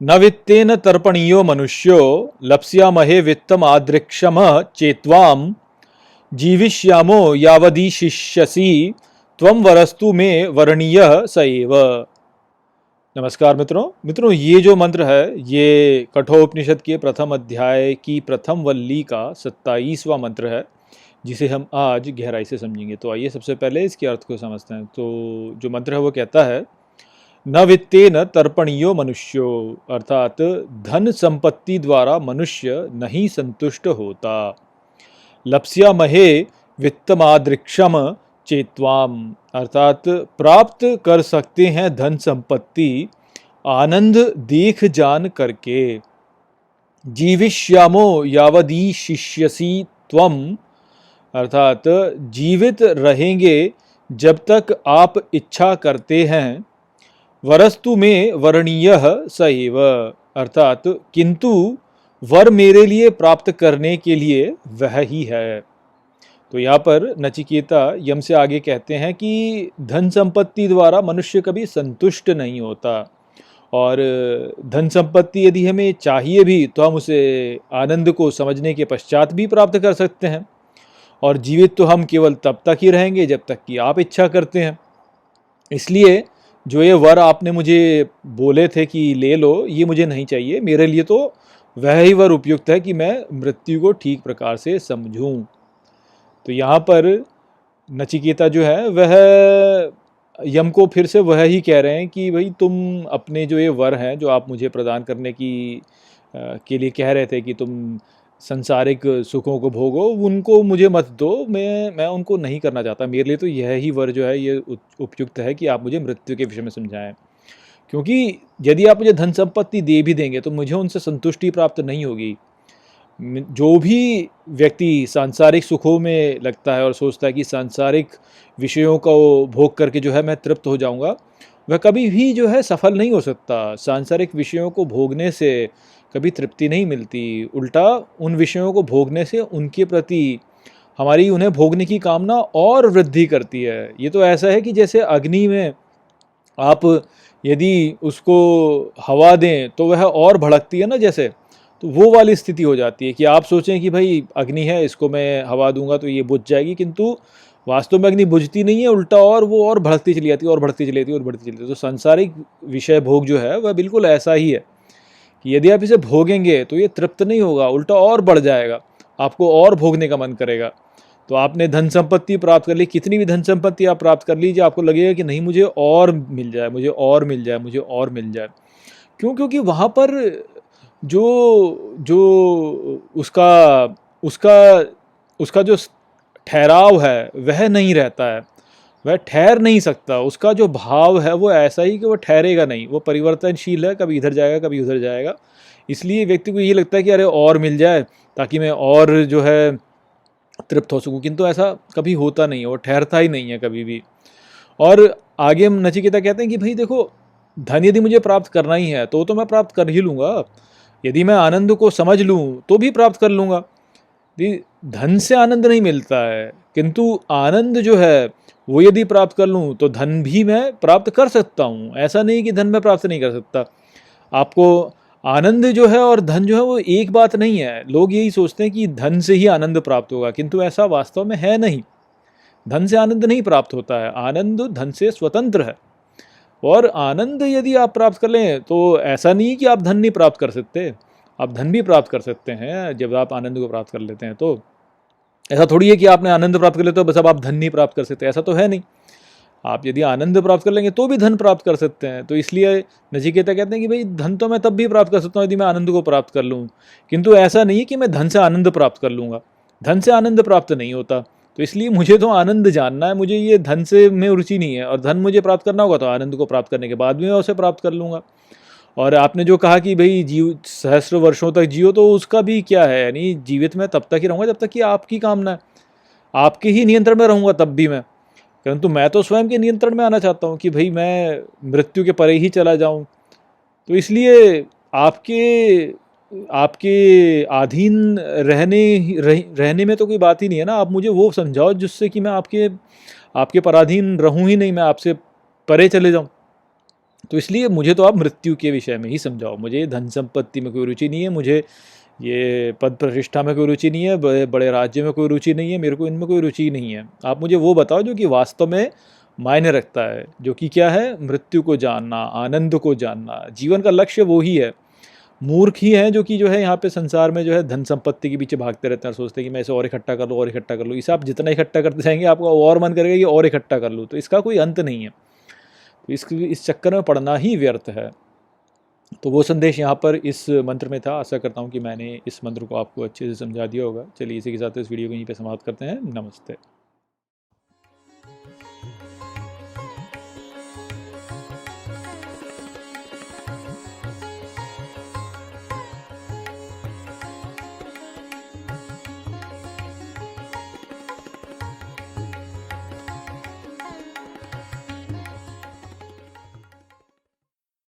न वित्तेन तर्पणीयो मनुष्यो लप्स्यामहे वित्तम आदृक्षम चेत्वाम जीविष्यामो यावदीशिष्यसि त्वं वरस्तु मे वरणीयः स एव। नमस्कार मित्रों, ये जो मंत्र है ये कठोपनिषद के प्रथम अध्याय की प्रथम वल्ली का 27वां मंत्र है, जिसे हम आज गहराई से समझेंगे। तो आइए सबसे पहले इसके अर्थ को समझते हैं। तो जो मंत्र है वो कहता है, न वित्तेन तर्पणीयो मनुष्यो, अर्थात धन संपत्ति द्वारा मनुष्य नहीं संतुष्ट होता। लप्स्यामहे वित्तमादृक्षम चेत्वाम, अर्थात प्राप्त कर सकते हैं धन संपत्ति आनंद देख जान करके। जीविष्यामो यावदीशिष्यसि त्वम, अर्थात जीवित रहेंगे जब तक आप इच्छा करते हैं। वरस्तु में वरणीयः स एव, अर्थात किंतु वर मेरे लिए प्राप्त करने के लिए वह ही है। तो यहाँ पर नचिकेता यम से आगे कहते हैं कि धन संपत्ति द्वारा मनुष्य कभी संतुष्ट नहीं होता, और धन संपत्ति यदि हमें चाहिए भी तो हम उसे आनंद को समझने के पश्चात भी प्राप्त कर सकते हैं, और जीवित तो हम केवल तब तक ही रहेंगे जब तक कि आप इच्छा करते हैं। इसलिए जो ये वर आपने मुझे बोले थे कि ले लो, ये मुझे नहीं चाहिए। मेरे लिए तो वह ही वर उपयुक्त है कि मैं मृत्यु को ठीक प्रकार से समझूं। तो यहाँ पर नचिकेता जो है वह यम को फिर से वह ही कह रहे हैं कि भाई तुम अपने जो ये वर हैं जो आप मुझे प्रदान करने के लिए कह रहे थे कि तुम संसारिक सुखों को भोगो, उनको मुझे मत दो। मैं उनको नहीं करना चाहता। मेरे लिए तो यह ही वर जो है ये उपयुक्त है कि आप मुझे मृत्यु के विषय में समझाएं, क्योंकि यदि आप मुझे धन संपत्ति दे भी देंगे तो मुझे उनसे संतुष्टि प्राप्त नहीं होगी। जो भी व्यक्ति सांसारिक सुखों में लगता है और सोचता है कि सांसारिक विषयों को भोग करके जो है मैं तृप्त हो जाऊंगा, वह कभी भी जो है सफल नहीं हो सकता। सांसारिक विषयों को भोगने से कभी तृप्ति नहीं मिलती, उल्टा उन विषयों को भोगने से उनके प्रति हमारी उन्हें भोगने की कामना और वृद्धि करती है। ये तो ऐसा है कि जैसे अग्नि में आप यदि उसको हवा दें तो वह और भड़कती है ना, जैसे, तो वो वाली स्थिति हो जाती है कि आप सोचें कि भाई अग्नि है, इसको मैं हवा दूंगा तो ये बुझ जाएगी, किंतु वास्तव में अग्नि बुझती नहीं है, उल्टा और वो और भड़कती चली जाती है और बढ़ती चली जाती है और बढ़ती चली जाती है। तो सांसारिक विषय भोग जो है वह बिल्कुल ऐसा ही है कि यदि आप इसे भोगेंगे तो ये तृप्त नहीं होगा, उल्टा और बढ़ जाएगा, आपको और भोगने का मन करेगा। तो आपने धन संपत्ति प्राप्त कर ली, कितनी भी धन संपत्ति आप प्राप्त कर लीजिए, आपको लगेगा कि नहीं मुझे और मिल जाए, मुझे और मिल जाए, मुझे और मिल जाए। क्यों? क्योंकि वहाँ पर जो जो उसका उसका उसका जो ठहराव है वह नहीं रहता है, वह ठहर नहीं सकता। उसका जो भाव है वो ऐसा ही कि वो ठहरेगा नहीं, वो परिवर्तनशील है, कभी इधर जाएगा कभी उधर जाएगा। इसलिए व्यक्ति को ये लगता है कि अरे और मिल जाए ताकि मैं और जो है तृप्त हो सकूं, किंतु ऐसा कभी होता नहीं है, वो ठहरता ही नहीं है कभी भी। और आगे हम नचिकेता कहते हैं कि भाई देखो, धन यदि मुझे प्राप्त करना ही है तो मैं प्राप्त कर ही लूँगा। यदि मैं आनंद को समझ लूँ तो भी प्राप्त कर लूँगा। धन से आनंद नहीं मिलता है, किंतु आनंद जो है वो यदि प्राप्त कर लूँ तो धन भी मैं प्राप्त कर सकता हूँ। ऐसा नहीं कि धन मैं प्राप्त नहीं कर सकता। आपको आनंद जो है और धन जो है वो एक बात नहीं है। लोग यही सोचते हैं कि धन से ही आनंद प्राप्त होगा, किंतु ऐसा वास्तव में है नहीं। धन से आनंद नहीं प्राप्त होता है, आनंद धन से स्वतंत्र है। और आनंद यदि आप प्राप्त कर लें तो ऐसा नहीं कि आप धन नहीं प्राप्त कर सकते, आप धन भी प्राप्त कर सकते हैं जब आप आनंद को प्राप्त कर लेते हैं। तो ऐसा थोड़ी है कि आपने आनंद प्राप्त कर लिया तो बस अब आप धन नहीं प्राप्त कर सकते, ऐसा तो है नहीं। आप यदि आनंद प्राप्त कर लेंगे तो भी धन प्राप्त कर सकते हैं। तो इसलिए नचिकेता कहते हैं कि भाई धन तो मैं तब भी प्राप्त कर सकता हूँ यदि मैं आनंद को प्राप्त कर लूँ, किंतु ऐसा नहीं है कि मैं धन से आनंद प्राप्त कर लूँगा। धन से आनंद प्राप्त नहीं होता। तो इसलिए मुझे तो आनंद जानना है, मुझे ये धन से में रुचि नहीं है, और धन मुझे प्राप्त करना होगा तो आनंद को प्राप्त करने के बाद भी मैं उसे प्राप्त कर लूँगा। और आपने जो कहा कि भाई जीव सहस्र वर्षों तक जियो, तो उसका भी क्या है, यानी जीवित मैं तब तक ही रहूँगा जब तक कि आपकी कामना है, आपके ही नियंत्रण में रहूँगा तब भी मैं। परंतु मैं तो स्वयं के नियंत्रण में आना चाहता हूँ कि भाई मैं मृत्यु के परे ही चला जाऊँ। तो इसलिए आपके अधीन रहने में तो कोई बात ही नहीं है ना। आप मुझे वो समझाओ जिससे कि मैं आपके पराधीन रहूँ ही नहीं, मैं आपसे परे चले जाऊँ। तो इसलिए मुझे तो आप मृत्यु के विषय में ही समझाओ। मुझे धन संपत्ति में कोई रुचि नहीं है, मुझे ये पद प्रतिष्ठा में कोई रुचि नहीं है, बड़े बड़े राज्य में कोई रुचि नहीं है, मेरे को इनमें कोई रुचि नहीं है। आप मुझे वो बताओ जो कि वास्तव में मायने रखता है, जो कि क्या है, मृत्यु को जानना, आनंद को जानना, जीवन का लक्ष्य वो ही है। मूर्ख ही हैं जो कि जो है यहाँ पे संसार में जो है धन संपत्ति के पीछे भागते रहते हैं और सोचते हैं कि मैं इसे और इकट्ठा कर लूँ और इकट्ठा कर लूँ। इसे आप जितना इकट्ठा करते जाएंगे आपका और मन करेगा कि और इकट्ठा कर लूँ, तो इसका कोई अंत नहीं है। तो इस चक्कर में पड़ना ही व्यर्थ है। तो वो संदेश यहाँ पर इस मंत्र में था। आशा करता हूँ कि मैंने इस मंत्र को आपको अच्छे से समझा दिया होगा। चलिए इसी के साथ इस वीडियो को यहीं पे समाप्त करते हैं। नमस्ते।